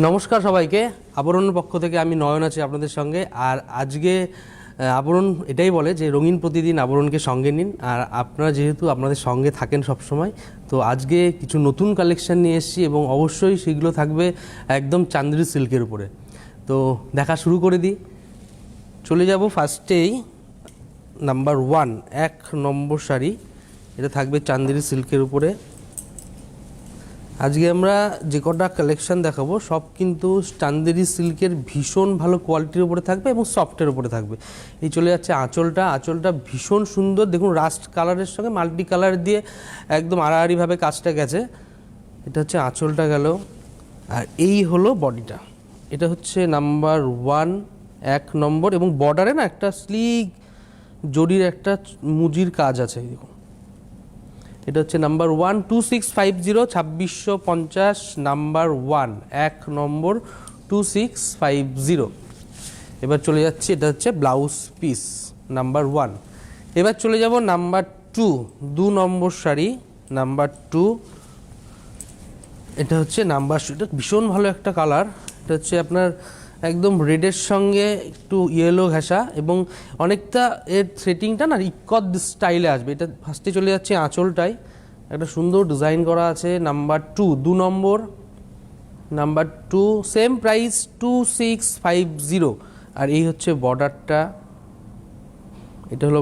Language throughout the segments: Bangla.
নমস্কার সবাইকে। আবরণের পক্ষ থেকে আমি নয়ন আছি আপনাদের সঙ্গে। আর আজকে আবরণ এটাই বলে যে রঙিন প্রতিদিন আবরণকে সঙ্গে নিন। আর আপনারা যেহেতু আপনাদের সঙ্গে থাকেন সব সময়, তো আজকে কিছু নতুন কালেকশন নিয়ে এসেছি এবং অবশ্যই সেগুলো থাকবে একদম চান্দেরি সিল্কের উপরে। তো দেখা শুরু করে দিই। চলে যাব ফার্স্টেই নাম্বার 1, 1 নম্বর শাড়ি। এটা থাকবে চান্দেরি সিল্কের উপরে। আজকে আমরা যে কটা কালেকশন দেখাবো সব কিন্তু চান্দেরি সিল্কের ভীষণ ভালো কোয়ালিটির উপরে থাকবে এবং সফটের উপরে থাকবে। এই চলে যাচ্ছে আঁচলটা ভীষণ সুন্দর। দেখুন রাস্ট কালারের সঙ্গে মাল্টি কালার দিয়ে একদম আড়াআড়িভাবে কাজটা গেছে। এটা হচ্ছে আঁচলটা গেল, আর এই হলো বডিটা। এটা হচ্ছে নাম্বার 1, 1 নম্বর, এবং বর্ডারে না একটা স্লিক জরির একটা মুজির কাজ আছে। দেখুন এটা হচ্ছে নাম্বার 1, 2650, 2650 নাম্বার 1, 1 নম্বর 2650। এবার চলে যাচ্ছে, এটা হচ্ছে ব্লাউজ পিস নাম্বার 1। এবার চলে যাব নাম্বার 2, 2 নম্বর শাড়ি নাম্বার 2। এটা হচ্ছে নাম্বার, এটা ভীষণ ভালো একটা কালার। এটা হচ্ছে আপনার একদম রেডের সঙ্গে একটু ইয়েলো ঘেঁষা, এবং অনেকটা এর থ্রেটিংটা না ইকত স্টাইলে আসবে। এটা ফার্স্টে চলে যাচ্ছে আঁচলটায় একটা সুন্দর ডিজাইন করা আছে। নাম্বার 2, 2 নম্বর, নাম্বার 2, সেম প্রাইস 2650। আর এই হচ্ছে বর্ডারটা। এটা হলো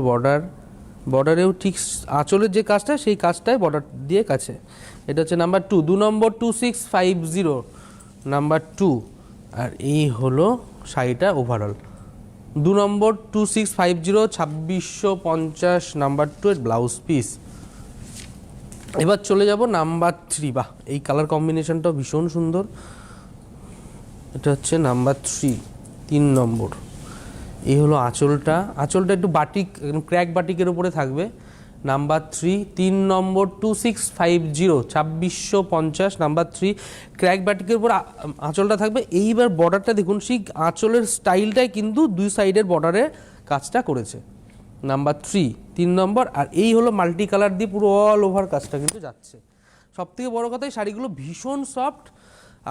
বর্ডারেও ঠিক আঁচলের যে কাজটা সেই কাজটাই বর্ডার দিয়ে কাছে। এটা হচ্ছে নাম্বার 2, 2 নম্বর 2650 নাম্বার 2। আর এই হলো শাড়িটা ওভারঅল। 2 নম্বর 2650, 2650 নাম্বার 2 এর ব্লাউজ পিস। এবার চলে যাব নাম্বার 3। বাহ, এই কালার কম্বিনেশনটাও ভীষণ সুন্দর। এটা হচ্ছে নাম্বার 3, 3 নম্বর। এই হলো আঁচলটা একটু বাটিক, ক্র্যাক বাটিকের উপরে থাকবে। নাম্বার 3, 3 নম্বর 2650, 2650 নাম্বার 3 ক্র্যাক বাটিকের উপর আঁচলটা থাকবে। এইবার বর্ডারটা দেখুন, সেই আঁচলের স্টাইলটাই কিন্তু দুই সাইডের বর্ডারে কাজটা করেছে। নাম্বার 3, 3 নম্বর। আর এই হলো মাল্টি কালার দিয়ে পুরো অল ওভার কাজটা কিন্তু যাচ্ছে। সবথেকে বড় কথা, এই শাড়িগুলো ভীষণ সফট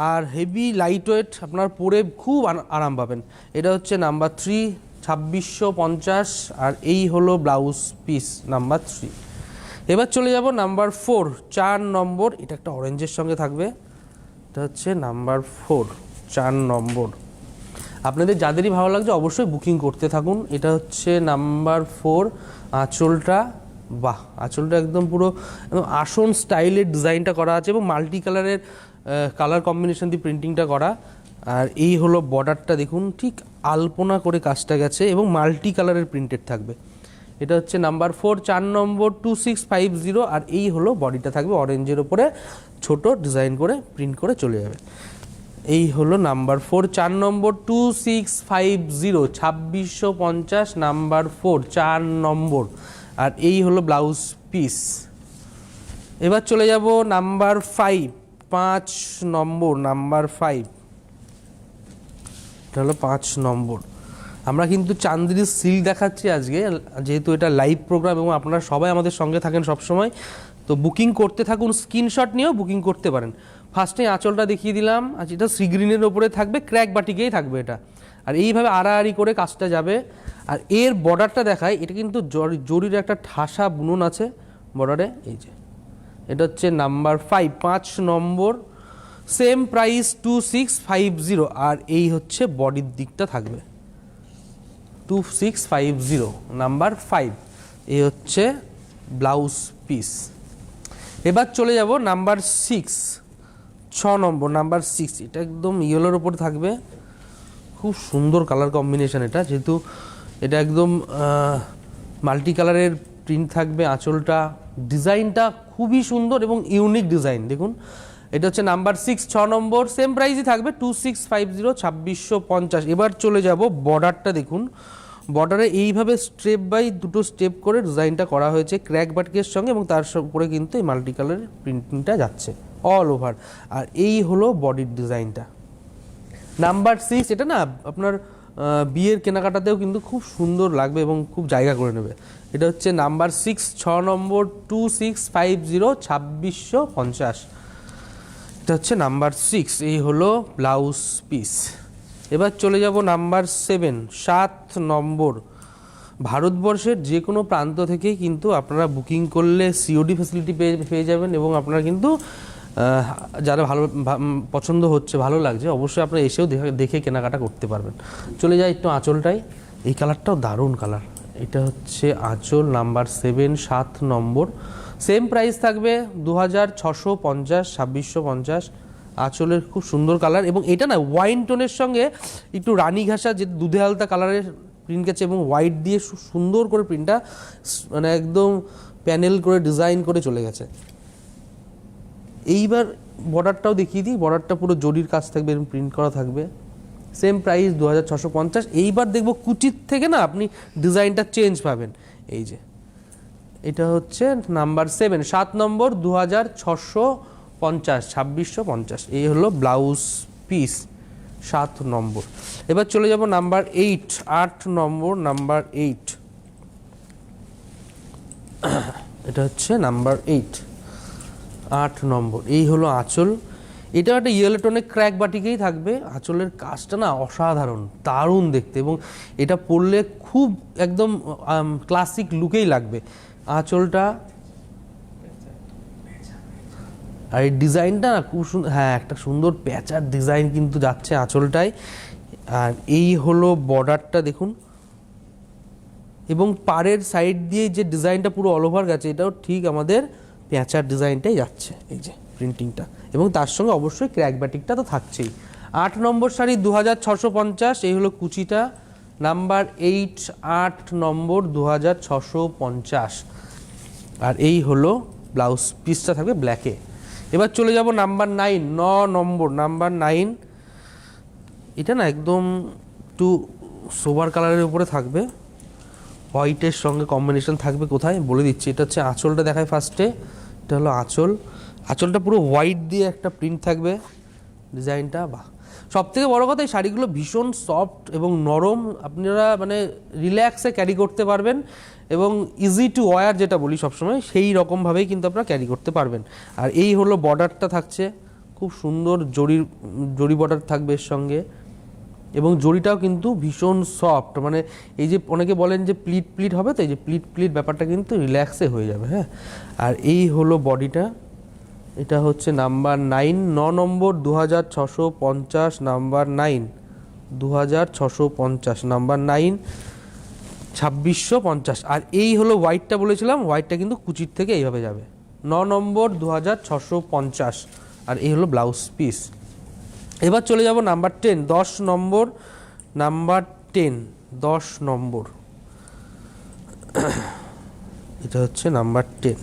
আর হেভি লাইট ওয়েট, আপনার পরে খুব আরাম পাবেন। এটা হচ্ছে নাম্বার 3, 2650। আর এই হলো ব্লাউজ পিস নাম্বার 3। এবার চলে যাব নাম্বার 4, 4 নম্বর। এটা একটা অরেঞ্জের সঙ্গে থাকবে। এটা হচ্ছে নাম্বার 4, 4 নম্বর। আপনাদের যাদেরই ভালো লাগছে অবশ্যই বুকিং করতে থাকুন। এটা হচ্ছে নাম্বার 4, আঁচলটা। বাহ, আঁচলটা একদম পুরো একদম আসন স্টাইলের ডিজাইনটা করা আছে এবং মাল্টি কালারের কালার কম্বিনেশন দিয়ে প্রিন্টিংটা করা। আর এই হলো বর্ডারটা, দেখুন ঠিক আলপনা করে কাজটা গেছে এবং মাল্টি কালারের প্রিন্টেড থাকবে। এটা হচ্ছে নাম্বার 4, 4 নম্বর 2650। আর এই হলো বডিটা থাকবে অরেঞ্জের ওপরে ছোট ডিজাইন করে প্রিন্ট করে চলে যাবে। এই হলো নাম্বার 4, 4 নম্বর 2650, 2650 নাম্বার 4, 4 নম্বর। আর এই হলো ব্লাউজ পিস। এবার চলে যাব নাম্বার 5, 5 নম্বর নাম্বার 5। এটা হলো 5 নম্বর। আমরা কিন্তু চান্দেরি সিল্ক দেখাচ্ছি আজকে, যেহেতু এটা লাইভ প্রোগ্রাম এবং আপনারা সবাই আমাদের সঙ্গে থাকেন সবসময়। তো বুকিং করতে থাকুন, স্ক্রিনশট নিয়েও বুকিং করতে পারেন। ফার্স্টে আঁচলটা দেখিয়ে দিলাম, আচ্ছা এটা সি গ্রিনের ওপরে থাকবে, ক্র্যাক বাটিকেই থাকবে এটা। আর এইভাবে আড়াআড়ি করে কাজটা যাবে। আর এর বর্ডারটা দেখায়, এটা কিন্তু জরির একটা ঠাসা বুনন আছে বর্ডারে। এই যে এটা হচ্ছে নাম্বার 5, 5 নম্বর, সেম প্রাইস 2650। আর এই হচ্ছে বডির দিকটা থাকবে 2650 নাম্বার 5। এই হচ্ছে ব্লাউজ পিস। এবার চলে যাব নাম্বার 6, 6 নম্বর নাম্বার 6। এটা একদম ইয়েলোর ওপর থাকবে, খুব সুন্দর কালার কম্বিনেশন। এটা যেহেতু এটা একদম মাল্টি কালারের প্রিন্ট থাকবে। আঁচলটা ডিজাইনটা খুবই সুন্দর এবং ইউনিক ডিজাইন। দেখুন এটা হচ্ছে নাম্বার 6, 6 নম্বর, সেম প্রাইসই থাকবে 2650, 2650। এবার চলে যাব বর্ডারটা দেখুন। বর্ডারে এইভাবে স্টেপ বাই দুটো স্টেপ করে ডিজাইনটা করা হয়েছে ক্র্যাক বাটিকের সঙ্গে, এবং তার উপরে কিন্তু এই মাল্টি কালারের প্রিন্টিংটা যাচ্ছে অল ওভার। আর এই হলো বডির ডিজাইনটা নাম্বার 6। এটা না আপনার বিয়ের কেনাকাটাতেও কিন্তু খুব সুন্দর লাগবে এবং খুব জায়গা করে নেবে। এটা হচ্ছে নাম্বার 6, 6 নম্বর 2650, 2650। এটা হচ্ছে নাম্বার 6, এই হলো ব্লাউজ পিস। এবার চলে যাব নাম্বার 7, 7 নম্বর। ভারতবর্ষের যে কোনো প্রান্ত থেকেই কিন্তু আপনারা বুকিং করলে সিওডি ফ্যাসিলিটি পেয়ে যাবেন, এবং আপনারা কিন্তু যারা ভালো পছন্দ হচ্ছে, ভালো লাগছে, অবশ্যই আপনারা এসেও দেখে কেনাকাটা করতে পারবেন। চলে যাই একটু আঁচলটাই। এই কালারটাও দারুণ কালার। এটা হচ্ছে আঁচল নাম্বার 7, 7 নম্বর। সেম প্রাইস থাকবে 2650, 2650। আঁচলের খুব সুন্দর কালার, এবং এটা না ওয়াইন টোনের সঙ্গে একটু রানী ঘাসা, যে দুধে আলতা কালারের প্রিন্ট গেছে, এবং হোয়াইট দিয়ে সুন্দর করে প্রিন্টটা মানে একদম প্যানেল করে ডিজাইন করে চলে গেছে। এইবার বর্ডারটাও দেখিয়ে দিই। বর্ডারটা পুরো জরির কাজ থাকবে, এরকম প্রিন্ট করা থাকবে। Same price 2650। এইবার দেখবো কুচির থেকে না আপনি ডিজাইনটা চেঞ্জ পাবেন। এই যে এটা হচ্ছে নাম্বার 7, 7 নম্বর, 2650, 2650। এই হলো ব্লাউজ পিস 7 নম্বর। এবার চলে যাব নাম্বার 8, 8 নম্বর, নাম্বার 8। এটা হচ্ছে নাম্বার 8, 8 নম্বর। এই হলো আঁচল। এটা একটা ইয়েলো টোনের ক্র্যাক বাটিকেই থাকবে। আঁচলের কাজটা না অসাধারণ, দারুণ দেখতে, এবং এটা পরলে খুব একদম ক্লাসিক লুকেই লাগবে আঁচলটা। আর এই ডিজাইনটা না খুব সুন্দর, হ্যাঁ একটা সুন্দর প্যাচার ডিজাইন কিন্তু যাচ্ছে আঁচলটায়। আর এই হলো বর্ডারটা দেখুন, এবং পাড়ের সাইড দিয়ে যে ডিজাইনটা পুরো অল ওভার গেছে, এটাও ঠিক আমাদের প্যাচার ডিজাইনটাই যাচ্ছে, এই যে প্রিন্টিংটা, এবং তার সঙ্গে অবশ্যই ক্র্যাক ব্যাটিকটা তো থাকছেই। 8 নম্বর শাড়ি 2650। এই হলো কুচিটা নাম্বার 8, 8 নম্বর, 2650। আর এই হলো ব্লাউজ পিসটা থাকবে ব্ল্যাকে। এবার চলে যাব নাম্বার 9, 9 নম্বর, নাম্বার 9। এটা না একদম একটু সোবার কালারের উপরে থাকবে, হোয়াইটের সঙ্গে কম্বিনেশন থাকবে। কোথায় বলে দিচ্ছি, এটা হচ্ছে আঁচলটা দেখায় ফার্স্টে। এটা হলো আঁচল। আঁচলটা পুরো হোয়াইট দিয়ে একটা প্রিন্ট থাকবে, ডিজাইনটা বাহ। সব থেকে বড়ো কথা, এই শাড়িগুলো ভীষণ সফট এবং নরম, আপনারা মানে রিল্যাক্সে ক্যারি করতে পারবেন, এবং ইজি টু ওয়্যার যেটা বলি সবসময়, সেই রকমভাবেই কিন্তু আপনারা ক্যারি করতে পারবেন। আর এই হলো বর্ডারটা থাকছে, খুব সুন্দর জরি বর্ডার থাকবে এর সঙ্গে, এবং জরিটাও কিন্তু ভীষণ সফট। মানে এই যে অনেকে বলেন যে প্লিট প্লিট হবে, তো এই যে প্লিট প্লিট ব্যাপারটা কিন্তু রিল্যাক্সে হয়ে যাবে, হ্যাঁ। আর এই হলো বডিটা। এটা হচ্ছে নাম্বার 9, 9 নম্বর, 2650, নাম্বার 9, 2650, নাম্বার 9, 2650। আর এই হলো হোয়াইটটা বলেছিলাম, হোয়াইটটা কিন্তু কুচির থেকে এইভাবে যাবে। 9 নম্বর, 2650। আর এই হলো ব্লাউজ পিস। এবার চলে যাব নাম্বার 10, 10 নম্বর, নাম্বার 10, 10 নম্বর। এটা হচ্ছে নাম্বার 10।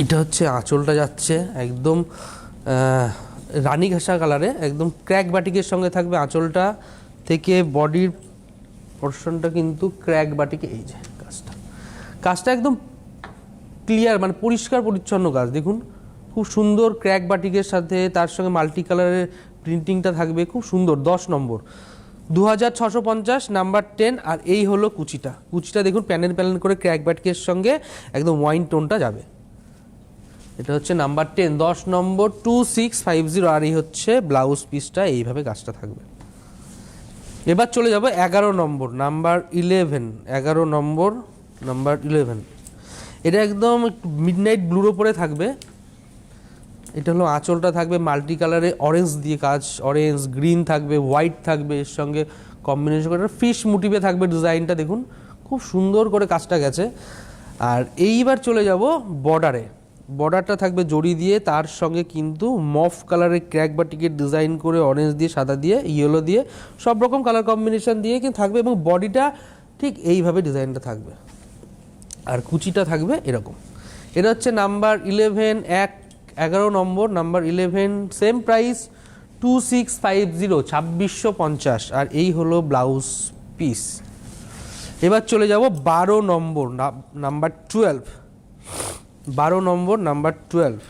এটা হচ্ছে আঁচলটা যাচ্ছে একদম রানী ঘাসা কালারে, একদম ক্র্যাক বাটিকের সঙ্গে থাকবে আঁচলটা থেকে। বডির পোর্শনটা কিন্তু ক্র্যাক বাটিকে, এই যে কাজটা একদম ক্লিয়ার, মানে পরিষ্কার পরিচ্ছন্ন কাজ। দেখুন খুব সুন্দর ক্র্যাক বাটিকের সাথে তার সঙ্গে মাল্টি কালারের প্রিন্টিংটা থাকবে, খুব সুন্দর। 10 নম্বর, 2650, নাম্বার 10। আর এই হলো কুচিটা দেখুন প্যানেল প্যানেল করে ক্র্যাক বাটিকের সঙ্গে একদম ওয়াইন টোনটা যাবে। এটা হচ্ছে নাম্বার 10, 10 নম্বর, 2650। আর এই হচ্ছে ব্লাউজ পিসটা, এইভাবে কাজটা থাকবে। এবার চলে যাব 11 নম্বর, নাম্বার 11, 11 নম্বর, নাম্বার 11। এটা একদম একটু মিডনাইট ব্লুর ওপরে থাকবে। এটা হলো আঁচলটা থাকবে মাল্টি কালারে, অরেঞ্জ দিয়ে কাজ, অরেঞ্জ গ্রিন থাকবে, হোয়াইট থাকবে, এর সঙ্গে কম্বিনেশন করে ফিশ মোটিভে থাকবে ডিজাইনটা। দেখুন খুব সুন্দর করে কাজটা গেছে। আর এইবার চলে যাব বর্ডারে। বর্ডারটা থাকবে জরি দিয়ে, তার সঙ্গে কিন্তু মফ কালারের ক্র্যাক বাটিকের ডিজাইন করে, অরেঞ্জ দিয়ে, সাদা দিয়ে, ইয়েলো দিয়ে, সব রকম কালার কম্বিনেশন দিয়ে কিন্তু থাকবে, এবং বডিটা ঠিক এইভাবে ডিজাইনটা থাকবে। আর কুচিটা থাকবে এরকম। এটা হচ্ছে নাম্বার 11, 11 নম্বর, নাম্বার 11। Same price 2650, 2650। আর এই হলো ব্লাউজ পিস। এবার চলে যাব 12 নম্বর, নাম্বার 12, 12 নম্বর, নাম্বার 12।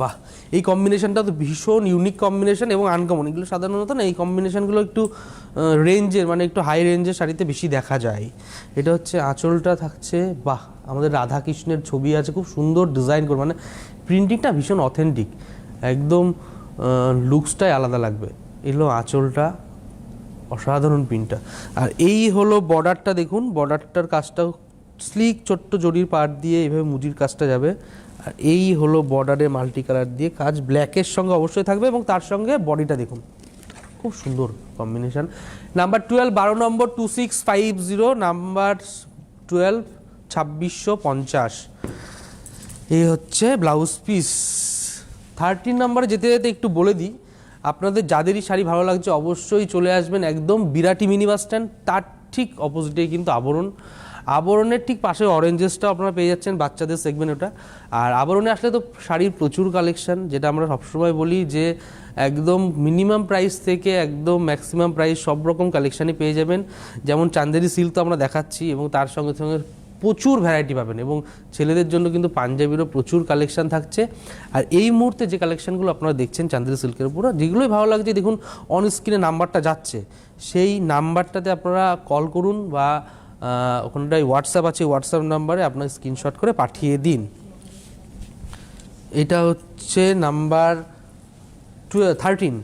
বাহ, এই কম্বিনেশনটা তো ভীষণ ইউনিক কম্বিনেশন এবং আনকমন। এগুলো সাধারণত না এই কম্বিনেশনগুলো একটু রেঞ্জের, মানে একটু হাই রেঞ্জের শাড়িতে বেশি দেখা যায়। এটা হচ্ছে আঁচলটা থাকছে, বাহ, আমাদের রাধাকৃষ্ণের ছবি আছে, খুব সুন্দর ডিজাইন করে, মানে প্রিন্টিংটা ভীষণ অথেন্টিক, একদম লুকসটাই আলাদা লাগবে। এগুলো আঁচলটা, অসাধারণ প্রিন্টটা। আর এই হলো বর্ডারটা, দেখুন বর্ডারটার কাজটাও স্লিক ছোট্ট জরির পাড় দিয়ে এভাবে মুজির কাজটা যাবে। আর এই হলো বর্ডারে মাল্টি কালার দিয়ে কাজ, ব্ল্যাকের সঙ্গে অবশ্যই থাকবে এবং তার সঙ্গে বডিটা দেখুন, খুব সুন্দর কম্বিনেশন। নাম্বার 12, 12 নম্বর 2650, নাম্বার 12 2650। এই হচ্ছে ব্লাউজ পিস। 13 নম্বরে যেতে যেতে একটু বলে দিই, আপনাদের যাদেরই শাড়ি ভালো লাগছে অবশ্যই চলে আসবেন একদম বিরাটি মিনি বাস স্ট্যান্ড, তার ঠিক অপোজিটেই কিন্তু আবরণ। আবরণের ঠিক পাশে অরেঞ্জেসটাও আপনারা পেয়ে যাচ্ছেন, বাচ্চাদের সেগমেন্ট ওটা। আর আবরণে আসলে তো শাড়ির প্রচুর কালেকশন, যেটা আমরা সবসময় বলি যে একদম মিনিমাম প্রাইস থেকে একদম ম্যাক্সিমাম প্রাইস সব রকম কালেকশানই পেয়ে যাবেন। যেমন চান্দেরি সিল্ক তো আমরা দেখাচ্ছি, এবং তার সঙ্গে সঙ্গে প্রচুর ভ্যারাইটি পাবেন, এবং ছেলেদের জন্য কিন্তু পাঞ্জাবিরও প্রচুর কালেকশন থাকছে। আর এই মুহূর্তে যে কালেকশনগুলো আপনারা দেখছেন চান্দেরি সিল্কের উপর, যেগুলোই ভালো লাগছে দেখুন অন স্ক্রিনে নাম্বারটা যাচ্ছে, সেই নাম্বারটাতে আপনারা কল করুন বা ওখানটায় হোয়াটসঅ্যাপ আছে, হোয়াটসঅ্যাপ নাম্বারে আপনার স্ক্রিনশট করে পাঠিয়ে দিন। এটা হচ্ছে নাম্বার 13,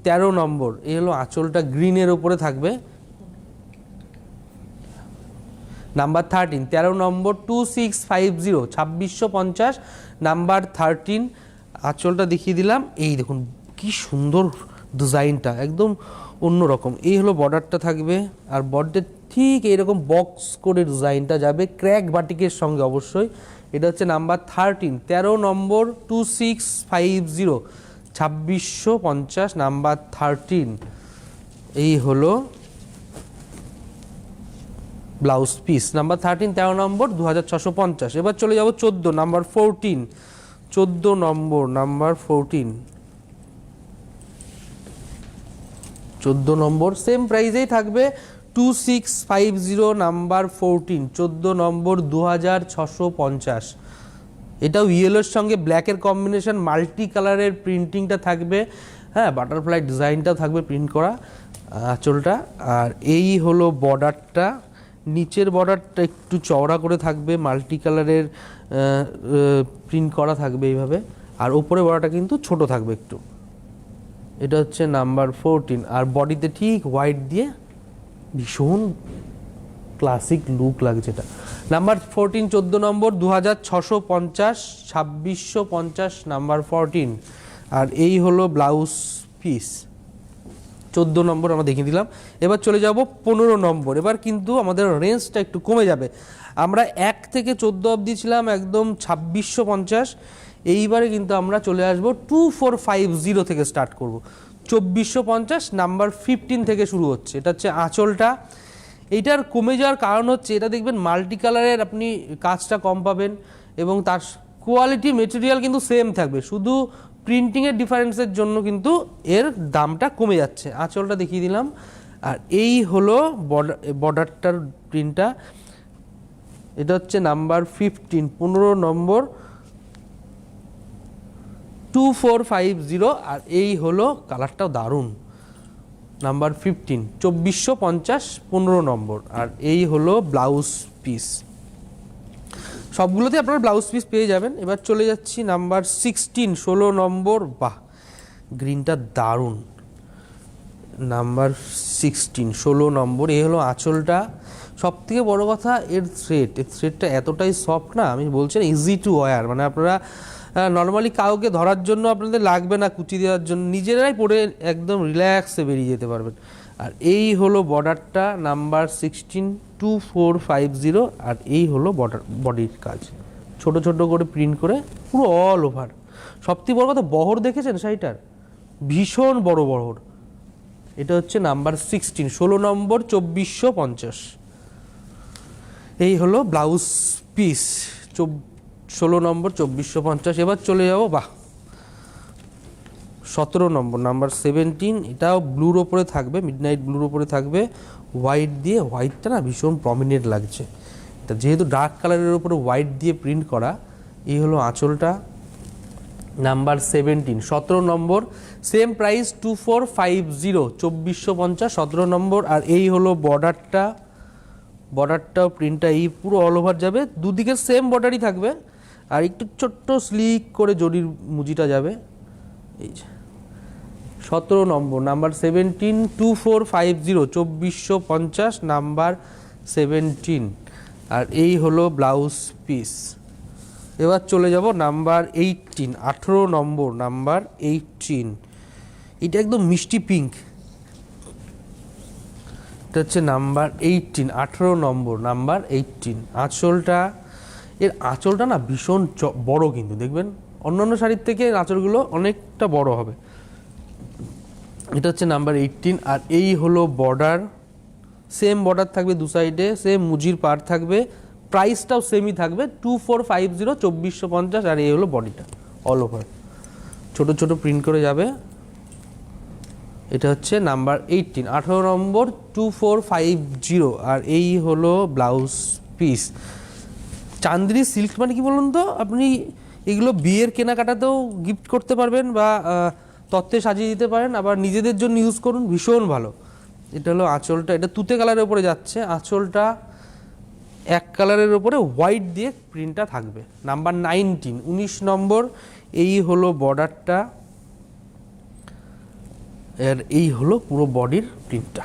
13 নম্বর। এই হলো আঁচলটা গ্রিনের ওপরে থাকবে। নাম্বার 13, 13 নম্বর 2650, 2650, নাম্বার 13। আঁচলটা দেখিয়ে দিলাম, এই দেখুন কি সুন্দর ডিজাইনটা, একদম অন্যরকম। এই হলো বর্ডারটা থাকবে, আর বর্ডার ঠিক এইরকম বক্স করে ডিজাইনটা যাবে ক্র্যাক বাটিকের সঙ্গে অবশ্যই। এটা হচ্ছে নাম্বার 13, 13 নম্বর 2650, 2650, নাম্বার 13। এই হলো ব্লাউজ পিস। নাম্বার 13, 13 নম্বর 2650। এবার চলে যাব 14, নাম্বার 14, 14 নম্বর, নাম্বার 14, 14 নম্বর সেম প্রাইজেই থাকবে 2650, নাম্বার 14, 14 নম্বর 2650। এটাও ইয়েলোর সঙ্গে ব্ল্যাকের কম্বিনেশন, মাল্টি কালারের প্রিন্টিংটা থাকবে, হ্যাঁ, বাটারফ্লাই ডিজাইনটাও থাকবে প্রিন্ট করা আঁচলটা। আর এই হলো বর্ডারটা, নিচের বর্ডারটা একটু চওড়া করে থাকবে, মাল্টি কালারের প্রিন্ট করা থাকবে এইভাবে, আর উপরে বর্ডারটা কিন্তু ছোট থাকবে একটু। এটা হচ্ছে নাম্বার 14। আর বডিতে ঠিক হোয়াইট দিয়ে ভীষণ ক্লাসিক লুক লাগছে এটা। নাম্বার 14, 14 নম্বর 2650, 2650, নাম্বার 14। আর এই হলো ব্লাউজ পিস। 14 নম্বর আমরা দেখিয়ে দিলাম। এবার চলে যাব 15 নম্বর। এবার কিন্তু আমাদের রেঞ্জটা একটু কমে যাবে। আমরা 1 থেকে 14 অবধি ছিলাম একদম 2650, এইবারে কিন্তু আমরা চলে আসব 2450 থেকে স্টার্ট করব। 2450, নাম্বার 15 থেকে শুরু হচ্ছে। এটা হচ্ছে আঁচলটা। এইটার কমে যাওয়ার কারণ হচ্ছে এটা দেখবেন মাল্টি কালারের আপনি কাজটা কম পাবেন, এবং তার কোয়ালিটি মেটেরিয়াল কিন্তু সেম থাকবে, শুধু প্রিন্টিংয়ের ডিফারেন্সের জন্য কিন্তু এর দামটা কমে যাচ্ছে। আঁচলটা দেখিয়ে দিলাম। আর এই হলো বর্ডারটার প্রিন্টটা। এটা হচ্ছে নাম্বার 15, 15 নম্বর 2450। আর এই হলো কালারটাও দারুণ, নাম্বার 15, 2450, 15 নম্বর। আর এই হলো ব্লাউজ পিস। সবগুলোতে আপনারা ব্লাউজ পিস পেয়ে যাবেন। এবার চলে যাচ্ছি নাম্বার 16, 16 নম্বর। বাহ, গ্রিনটা দারুণ। নাম্বার 16, 16 নম্বর। এই হলো আঁচলটা। সব থেকে বড়ো কথা এর থ্রেডটা এতটাই সফট না, আমি বলছি না, ইজি টু ওয়্যার, মানে আপনারা নর্মালি কাউকে ধরার জন্য আপনাদের লাগবে না, কুচি দেওয়ার জন্য, নিজেরাই পরে একদম রিল্যাক্সে বেরিয়ে যেতে পারবেন। আর এই হলো বর্ডারটা, নাম্বার 16, 2450। আর এই হলো বডির কাজ, ছোট ছোট করে প্রিন্ট করে পুরো অল ওভার। সবথেকে বড় কথা বহর দেখেছেন শাড়িটার, ভীষণ বড় বহর। এটা হচ্ছে নাম্বার 16, 16 নম্বর 2450। এই হলো ব্লাউজ পিস, 16 নম্বর 2450। এবার চলে যাবো 17 নম্বর, নাম্বার 17। এটাও ব্লুর ওপরে থাকবে, মিডনাইট ব্লুর ওপরে থাকবে, হোয়াইট দিয়ে। হোয়াইটটা না ভীষণ প্রমিনেন্ট লাগছে, এটা যেহেতু ডার্ক কালারের ওপরে হোয়াইট দিয়ে প্রিন্ট করা। এই হলো আঁচলটা। নাম্বার 17, 17 নম্বর, সেম প্রাইস 2450, 2450, 17 নম্বর। আর এই হলো বর্ডারটা, বর্ডারটাও প্রিন্টটা এই পুরো অল ওভার যাবে, দুদিকে সেম বর্ডারই থাকবে, আর একটু ছোট্ট স্লিক করে জরির মুজিটা যাবে। এই যে 17 নম্বর, নাম্বার 17, 2450, 2450, নাম্বার 17। আর এই হলো ব্লাউজ পিস। এবার চলে যাব নাম্বার 18, 18 নম্বর, নাম্বার 18। এটা একদম মিষ্টি পিঙ্ক, এটা হচ্ছে নাম্বার 18, 18 নম্বর, নাম্বার 18। আঁচলটা, এর আঁচলটা না ভীষণ বড়, কিন্তু দেখবেন অন্যান্য শাড়ির থেকে আঁচলগুলো অনেকটা বড় হবে। এটা হচ্ছে নাম্বার 18। আর এই হলো বর্ডার, সেম বর্ডার থাকবে দু সাইডে, সেম মুজির পার থাকবে, প্রাইসটাও সেমই থাকবে 2450, 2450। আর এই হলো বডিটা অল ওভার, ছোট ছোট প্রিন্ট করে যাবে। এটা হচ্ছে নাম্বার 18, 18 নম্বর, 2450। আর এই হলো ব্লাউজ পিস। চান্দ্রি সিল্ক মানে কি বলুন তো, আপনি এগুলো বিয়ের কেনাকাটাতেও গিফট করতে পারবেন, বা তত্ত্বে সাজিয়ে দিতে পারেন, আবার নিজেদের জন্য ইউজ করুন, ভীষণ ভালো। এটা হলো আঁচলটা, এটা তুতে কালারের উপরে যাচ্ছে, আঁচলটা এক কালারের উপরে হোয়াইট দিয়ে প্রিন্টটা থাকবে। নাম্বার 19, 19 নম্বর, এই হলো বর্ডারটা, এর এই হলো পুরো বডির প্রিন্টটা।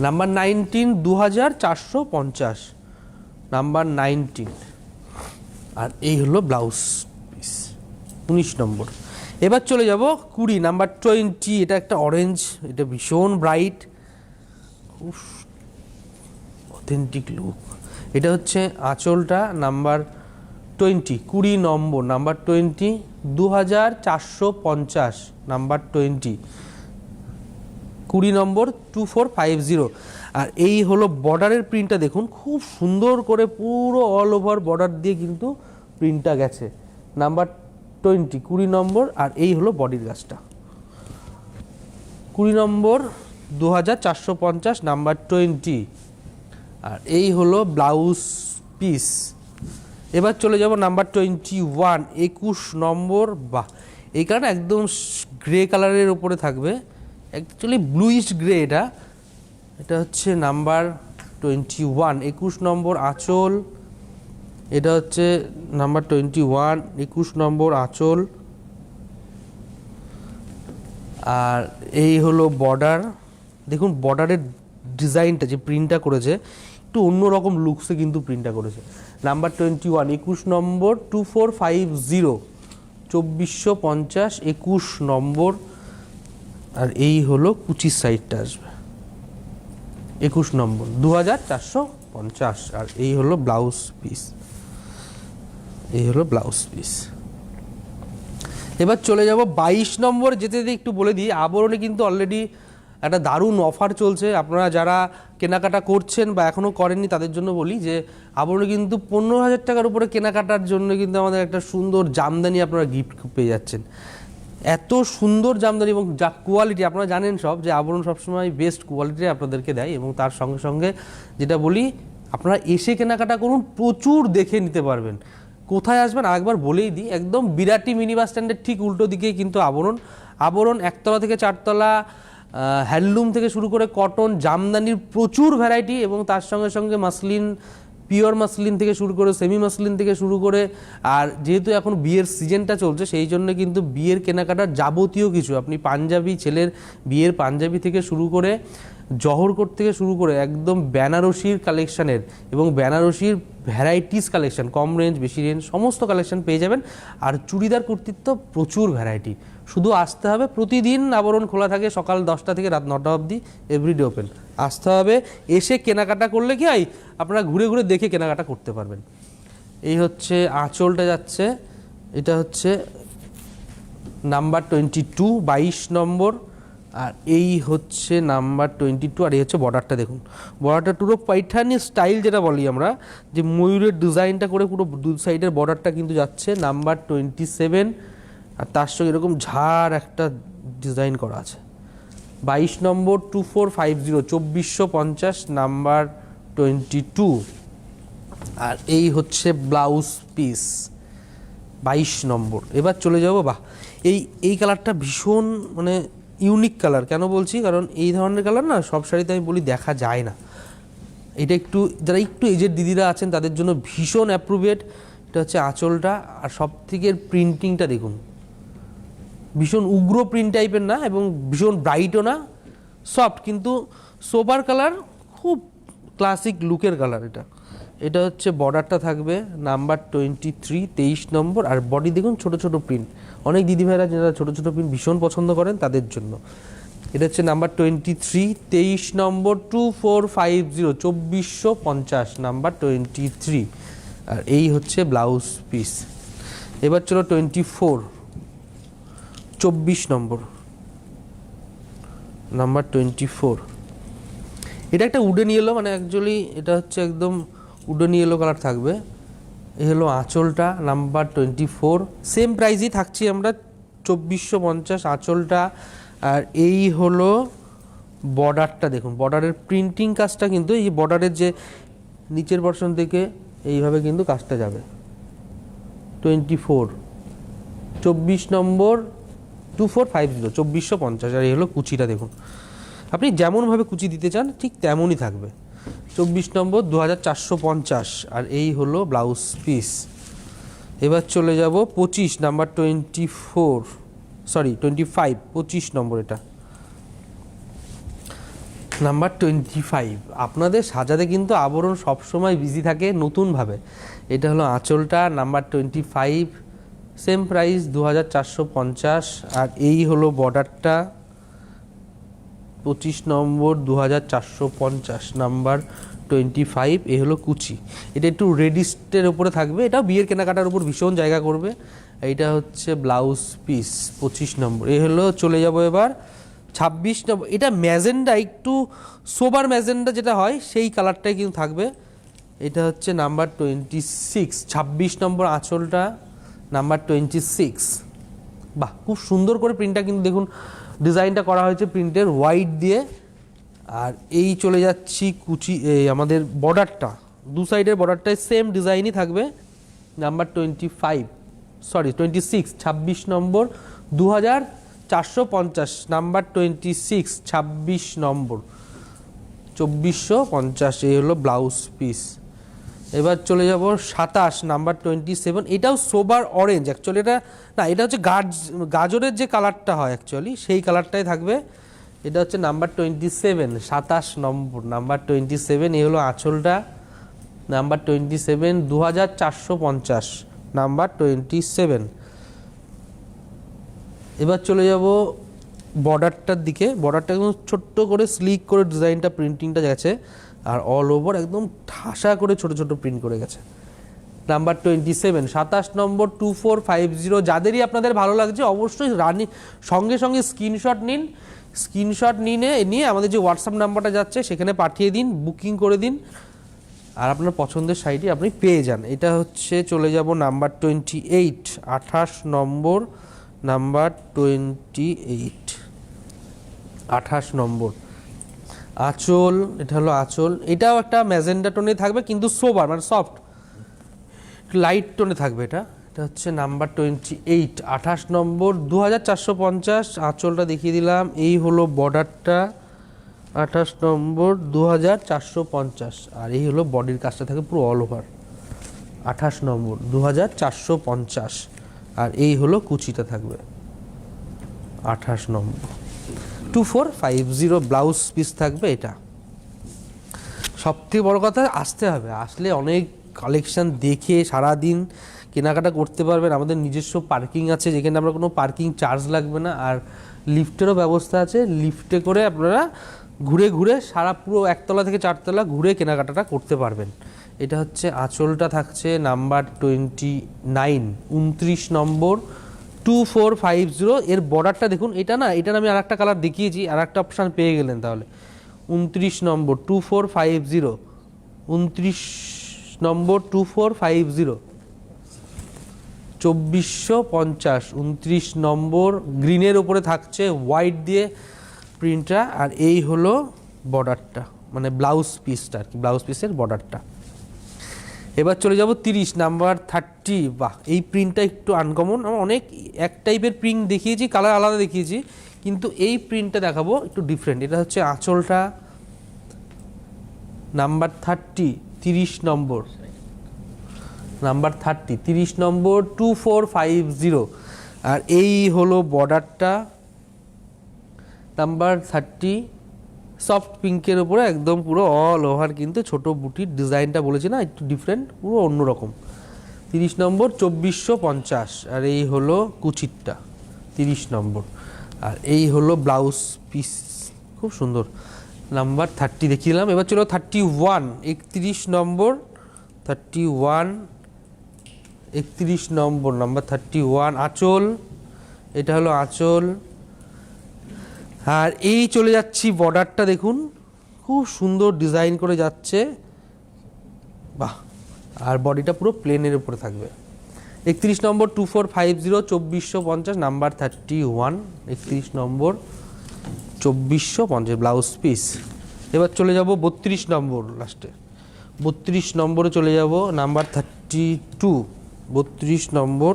Number 19, 2450, number 19। আর এই হলো ব্লাউজ পিস 19 নম্বর। এবার চলে যাব 20, নাম্বার 20। এটা একটা অরেঞ্জ, এটা ভীষণ ব্রাইট, খুব অথেন্টিক লুক। এটা হচ্ছে আঁচলটা, নাম্বার 20, 20 নম্বর, নাম্বার 20, 2450, নাম্বার 20, 20 নম্বর, 2450। আর এই হলো বর্ডারের প্রিন্টটা, দেখুন খুব সুন্দর করে পুরো অল ওভার বর্ডার দিয়ে কিন্তু প্রিন্টটা গেছে। নাম্বার 20, 20 নম্বর। আর এই হলো বডির গাছটা, 20 নম্বর, 2450, নাম্বার 20। আর এই হলো ব্লাউজ পিস। এবার চলে যাব নাম্বার 21, 21 নম্বর। বাহ, এই কারণে একদম গ্রে কালারের উপরে থাকবে, অ্যাকচুয়ালি ব্লুইশ গ্রে। এটা এটা হচ্ছে নাম্বার 21, 21 নম্বর আঁচল। এটা হচ্ছে নাম্বার 21, 21 নম্বর আঁচল। আর এই হলো বর্ডার, দেখুন বর্ডারের ডিজাইনটা, যে প্রিন্টটা করেছে একটু অন্যরকম লুকসে কিন্তু প্রিন্টটা করেছে। নাম্বার 21, 21 নম্বর, 2450, 2450, 21 নম্বর। আর এই হলো কুচির সাইডটা আসবে, 21 নম্বর, 2450। আর এই হলো ব্লাউজ পিস, এই হলো ব্লাউজ পিস। এবার চলে যাব 22 নম্বর। যেতে যেতে একটু বলে দিই, আবরণে কিন্তু অলরেডি একটা দারুণ অফার চলছে। আপনারা যারা কেনাকাটা করছেন বা এখনও করেননি তাদের জন্য বলি যে আবরণে কিন্তু 15,000 টাকার উপরে কেনাকাটার জন্য কিন্তু আমাদের একটা সুন্দর জামদানি আপনারা গিফট পেয়ে যাচ্ছেন। এত সুন্দর জামদানি এবং যা কোয়ালিটি, আপনারা জানেন সব যে আবরণ সবসময় বেস্ট কোয়ালিটি আপনাদেরকে দেয়। এবং তার সঙ্গে সঙ্গে যেটা বলি, আপনারা এসে কেনাকাটা করুন, প্রচুর দেখে নিতে পারবেন। কোথায় আসবেন আরেকবার বলেই দিই, একদম বিরাটি মিনি বাস স্ট্যান্ডের ঠিক উল্টো দিকেই কিন্তু আবরণ। আবরণ 1তলা থেকে 4তলা, হ্যান্ডলুম থেকে শুরু করে কটন, জামদানির প্রচুর ভ্যারাইটি, এবং তার সঙ্গে সঙ্গে মাসলিন, পিওর মাসলিন থেকে শুরু করে সেমি মাসলিন থেকে শুরু করে। আর যেহেতু এখন বিয়ের সিজনটা চলছে, সেই জন্য কিন্তু বিয়ের কেনাকাটার যাবতীয় কিছু, আপনি পাঞ্জাবি, ছেলের বিয়ের পাঞ্জাবি থেকে শুরু করে জহরকোট থেকে শুরু করে একদম বেনারসির কালেকশানের এবং বেনারসির ভ্যারাইটিস কালেকশান, কম রেঞ্জ বেশি রেঞ্জ সমস্ত কালেকশান পেয়ে যাবেন। আর চুড়িদার কুর্তির তো প্রচুর ভ্যারাইটি, শুধু আসতে হবে। প্রতিদিন আবরণ খোলা থাকে সকাল 10টা থেকে রাত 9টা অবধি, এভরিডে ওপেন। আসতে হবে, এসে কেনাকাটা করলে কি হয়, আপনারা ঘুরে ঘুরে দেখে কেনাকাটা করতে পারবেন। এই হচ্ছে আঁচলটা যাচ্ছে, এটা হচ্ছে নাম্বার 22, 22 নম্বর। আর এই হচ্ছে নাম্বার 22। আর এই হচ্ছে বর্ডারটা, দেখুন বর্ডারটা পুরো পাইঠানি স্টাইল যেটা বলি আমরা, যে ময়ূরের ডিজাইনটা করে পুরো দু সাইডের বর্ডারটা কিন্তু যাচ্ছে। নাম্বার 27। আর তার সঙ্গে এরকম ঝাড় একটা ডিজাইন করা আছে। 22 নম্বর, 2450, 2450, নাম্বার 22। আর এই হচ্ছে ব্লাউজ পিস, 22 নম্বর। এবার চলে যাব, বাহ এই কালারটা ভীষণ মানে ইউনিক কালার। কেন বলছি, কারণ এই ধরনের কালার না সব শাড়িতে আমি বলি দেখা যায় না। এটা একটু যারা একটু এজের দিদিরা আছেন তাদের জন্য ভীষণ অ্যাপ্রোপ্রিয়েট। এটা হচ্ছে আঁচলটা, আর সব থেকে প্রিন্টিংটা দেখুন, ভীষণ উগ্র প্রিন্ট টাইপের না এবং ভীষণ ব্রাইটও না, সফট কিন্তু সোবার কালার, খুব ক্লাসিক লুকের কালার। এটা হচ্ছে বর্ডারটা থাকবে নাম্বার 23, 23 নম্বর। আর বডি দেখুন ছোট ছোট প্রিন্ট, অনেক দিদিভাইরা যারা ছোট ছোট প্রিন্ট ভীষণ পছন্দ করেন তাদের জন্য। এটা হচ্ছে নাম্বার 23, 23 নম্বর, 2450, 2450 নাম্বার 23। আর এই হচ্ছে ব্লাউজ পিস। এবার চলো 24, 24 নম্বর, নাম্বার 24। এটা একটা উডেন ইয়েলো, মানে অ্যাকচুয়ালি এটা হচ্ছে একদম উডেন ইয়েলো কালার থাকবে। এই হলো আঁচলটা নাম্বার 24, সেম প্রাইসই থাকছি আমরা 2450 আঁচলটা। আর এই হলো বর্ডারটা, দেখুন বর্ডারের প্রিন্টিং কাজটা কিন্তু এই বর্ডারের যে নিচের পোরশন থেকে এইভাবে কিন্তু কাজটা যাবে। 24, 24 নম্বর, 2450, 2450। আর এই হলো কুচিটা, দেখুন আপনি যেমনভাবে কুচি দিতে চান ঠিক তেমনই থাকবে। 24 নম্বর, 2450। আর এই হলো ব্লাউজ পিস। এবার চলে যাব 25 নাম্বার 25, 25 নম্বর, এটা নাম্বার 25। আপনাদের সাজাতে কিন্তু আবরণ সবসময় বিজি থাকে নতুনভাবে। এটা হলো আঁচলটা নাম্বার 25, সেম প্রাইস 2450। আর এই হলো বর্ডারটা 25 নম্বর, 2450 নাম্বার 25। এই হলো কুচি। এটা একটু রেডিস্টের উপরে থাকবে, এটা বিয়ের কেনাকাটার উপর ভীষণ জায়গা করবে। এইটা হচ্ছে ব্লাউজ পিস 25 নম্বর। এই হলো, চলে যাব এবার 26 নম্বর। এটা ম্যাজেন্ডা, একটু সোবার ম্যাজেন্ডা যেটা হয় সেই কালারটাই কিন্তু থাকবে। এটা হচ্ছে নাম্বার 26, 26 নম্বর আঁচলটা নাম্বার 26। বাহ, খুব সুন্দর করে প্রিন্টটা কিন্তু দেখুন, ডিজাইনটা করা হয়েছে প্রিন্টের হোয়াইট দিয়ে। আর এই চলে যাচ্ছি কুচি, আমাদের বর্ডারটা, দু সাইডের বর্ডারটায় সেম ডিজাইনই থাকবে। নাম্বার 26, 26 নম্বর, 2450 নাম্বার 26, 26 নম্বর, 2450। এই হলো ব্লাউজ পিস। এবার চলে যাব 27 নাম্বার 27। এটাও সোবার অরেঞ্জ অ্যাকচুয়ালি, এটা না, এটা হচ্ছে গাজরের যে কালারটা হয় অ্যাকচুয়ালি সেই কালারটাই থাকবে। এটা হচ্ছে নাম্বার 27, 27 নম্বর, নাম্বার 27। এই হলো আঁচলটা নাম্বার 27, 2450 নাম্বার 27। এবার চলে যাব বর্ডারটার দিকে। বর্ডারটা একদম ছোট্ট করে স্লিক করে ডিজাইনটা প্রিন্টিংটা গেছে, আর অল ওভার একদম ঠাসা করে ছোট ছোট প্রিন্ট করে গেছে। নাম্বার 27, 27 নম্বর, 2450। যাদেরই আপনাদের ভালো লাগছে অবশ্যই সঙ্গে সঙ্গে স্ক্রিনশট নিন। স্ক্রিনশট নিয়ে আমাদের যে হোয়াটসঅ্যাপ নাম্বারটা যাচ্ছে সেখানে পাঠিয়ে দিন, বুকিং করে দিন, আর আপনার পছন্দের শাড়িটি আপনি পেয়ে যান। এটা হচ্ছে, চলে যাব নাম্বার 28, 28 নম্বর, নাম্বার 28, 28 নম্বর আঁচল। এটা হলো আঁচল, এটাও একটা ম্যাজেন্ডা টোনে থাকবে কিন্তু সোবার মানে সফট লাইট টোনে থাকবে। এটা হচ্ছে নাম্বার 28, 28 নম্বর, 2450 আঁচলটা দেখিয়ে দিলাম। এই হলো বর্ডারটা 28 নম্বর, 2450। আর এই হলো বডির কাজটা থাকে পুরো অল ওভার 28 নম্বর, 2450। আর এই হলো কুচিটা থাকবে 28 নম্বর, 2450 ব্লাউজ পিস থাকবে। এটা সবথেকে বড় কথা, আসতে হবে, আসলে অনেক কালেকশন দেখে সারাদিন কেনাকাটা করতে পারবেন। আমাদের নিজস্ব পার্কিং আছে যেখানে আমরা কোনো পার্কিং চার্জ লাগবে না, আর লিফটেরও ব্যবস্থা আছে। লিফটে করে আপনারা ঘুরে ঘুরে সারা পুরো একতলা থেকে চারতলা ঘুরে কেনাকাটাটা করতে পারবেন। এটা হচ্ছে আঁচলটা থাকছে নাম্বার 29, 29 নম্বর, 2450। এর বর্ডারটা দেখুন, এটা না, এটা আমি আর একটা কালার দেখিয়েছি, আর একটা অপশান পেয়ে গেলেন তাহলে। 29 নম্বর, 2450, 29 নম্বর, 2450, 2450, 29 নম্বর। গ্রিনের উপরে থাকছে হোয়াইট দিয়ে প্রিন্টটা। আর এই হলো বর্ডারটা, মানে ব্লাউজ পিসটা আর কি, ব্লাউজ পিসের বর্ডারটা। এবার চলে যাব 30 নাম্বার 30। বাহ, এই প্রিন্টটা একটু আনকমন। আমরা অনেক এক টাইপের প্রিন্ট দেখিয়েছি, কালার আলাদা দেখিয়েছি, কিন্তু এই প্রিন্টটা দেখাবো একটু ডিফারেন্ট। এটা হচ্ছে আঁচলটা, নাম্বার 30, 30 নম্বর, নাম্বার 30, 30 নম্বর 2450। আর এই হলো বর্ডারটা, নাম্বার 30, সফট পিঙ্কের উপরে একদম পুরো অল ওভার কিন্তু ছোট বুটির ডিজাইনটা বলেছি না, একটু ডিফারেন্ট, পুরো অন্যরকম। 30 নম্বর 2450। আর এই হলো কুচিরটা 30 নম্বর। আর এই হলো ব্লাউজ পিস, খুব সুন্দর। নাম্বার 30 দেখিয়ে দিলাম। এবার চলো 31, 31 নম্বর, 31, 31 নম্বর, নাম্বার 31, আঁচল। এটা হলো আঁচল। আর এই চলে যাচ্ছি বর্ডারটা, দেখুন খুব সুন্দর ডিজাইন করে যাচ্ছে, বাহ। আর বডিটা পুরো প্লেনের উপরে থাকবে। 31 নম্বর 2450, 2450, নাম্বার 31, 31 নম্বর 2450 ব্লাউজ পিস। এবার চলে যাব 32 নম্বর, লাস্টে 32 নম্বরে চলে যাব, নাম্বার 32, 32 নম্বর,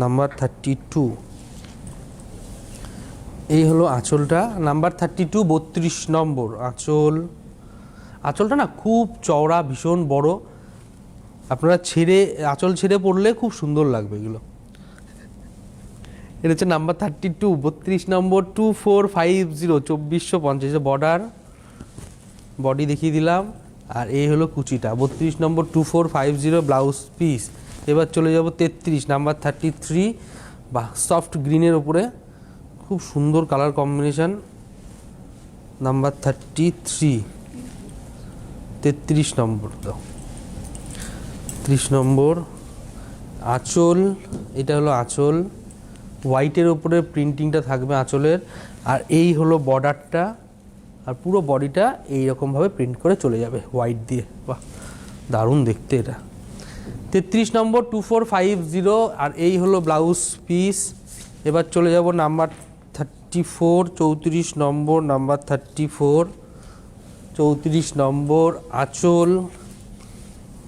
নাম্বার 32। এই হলো আঁচলটা, নাম্বার 32, 32 নম্বর আঁচল। আঁচলটা না খুব চওড়া, ভীষণ বড়, আপনারা ছেড়ে আঁচল ছেড়ে পড়লে খুব সুন্দর লাগবে এগুলো। এটা হচ্ছে নাম্বার 32, 32 নম্বর 2450, 2450 বর্ডার, বডি দেখিয়ে দিলাম। আর এই হলো কুচিটা, 32 নম্বর 2450 ব্লাউজ পিস। এবার চলে যাব 33, নাম্বার 33, বা সফট গ্রিনের উপরে খুব সুন্দর কালার কম্বিনেশন, নাম্বার 33, 33 নম্বর তো 30 নম্বর আঁচল। এটা হলো আঁচল, হোয়াইটের উপরে প্রিন্টিংটা থাকবে আঁচলের। আর এই হলো বর্ডারটা, আর পুরো বডিটা এইরকমভাবে প্রিন্ট করে চলে যাবে হোয়াইট দিয়ে, বাহ দারুণ দেখতে এটা। 33 নম্বর 2450। আর এই হলো ব্লাউজ পিস। এবার চলে যাব নাম্বার 34, 34 নম্বর, নাম্বার 34, 34 নম্বর আঁচল।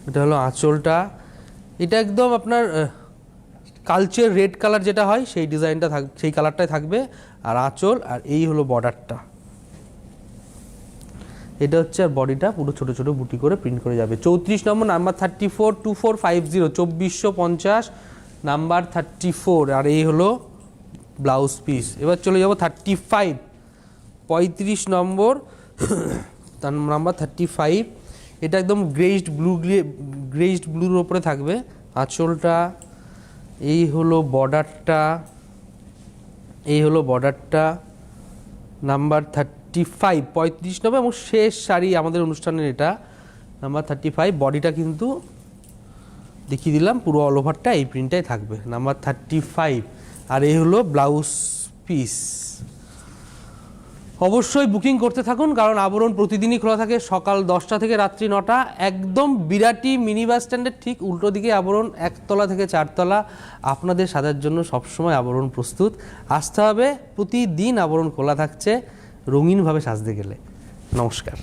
এটা হলো আঁচলটা, এটা একদম আপনার কালচার রেড কালার যেটা হয় সেই ডিজাইনটা সেই কালারটাই থাকবে। আর আঁচল, আর এই হলো বর্ডারটা, এটা হচ্ছে। আর বডিটা পুরো ছোট ছোট বুটি করে প্রিন্ট করে যাবে। 34 নম্বর, নাম্বার 34, 2450, 2450, নাম্বার 34। আর এই হলো ব্লাউজ পিস। এবার চলে যাব 35, 35 নম্বর, তার নাম্বার 35। এটা একদম গ্রেজড ব্লুর ওপরে থাকবে আঁচলটা। এই হলো বর্ডারটা, এই হলো বর্ডারটা, নাম্বার 35, 35 নম্বর এবং শেষ শাড়ি আমাদের অনুষ্ঠানের এটা, নাম্বার 35। বডিটা কিন্তু দেখিয়ে দিলাম, পুরো অল ওভারটা এই প্রিন্টটাই থাকবে, নাম্বার 35। আর এই হলো ব্লাউজ পিস। অবশ্যই বুকিং করতে থাকুন, কারণ আবরণ প্রতিদিনই খোলা থাকে সকাল 10টা থেকে রাত্রি 9টা। একদম বিরাটি মিনি বাস স্ট্যান্ডের ঠিক উল্টো দিকে আবরণ, 1তলা থেকে 4তলা। আপনাদের সাজার জন্য সবসময় আবরণ প্রস্তুত। আসতে হবে, প্রতিদিন আবরণ খোলা থাকছে রঙিনভাবে সাজতে গেলে। নমস্কার।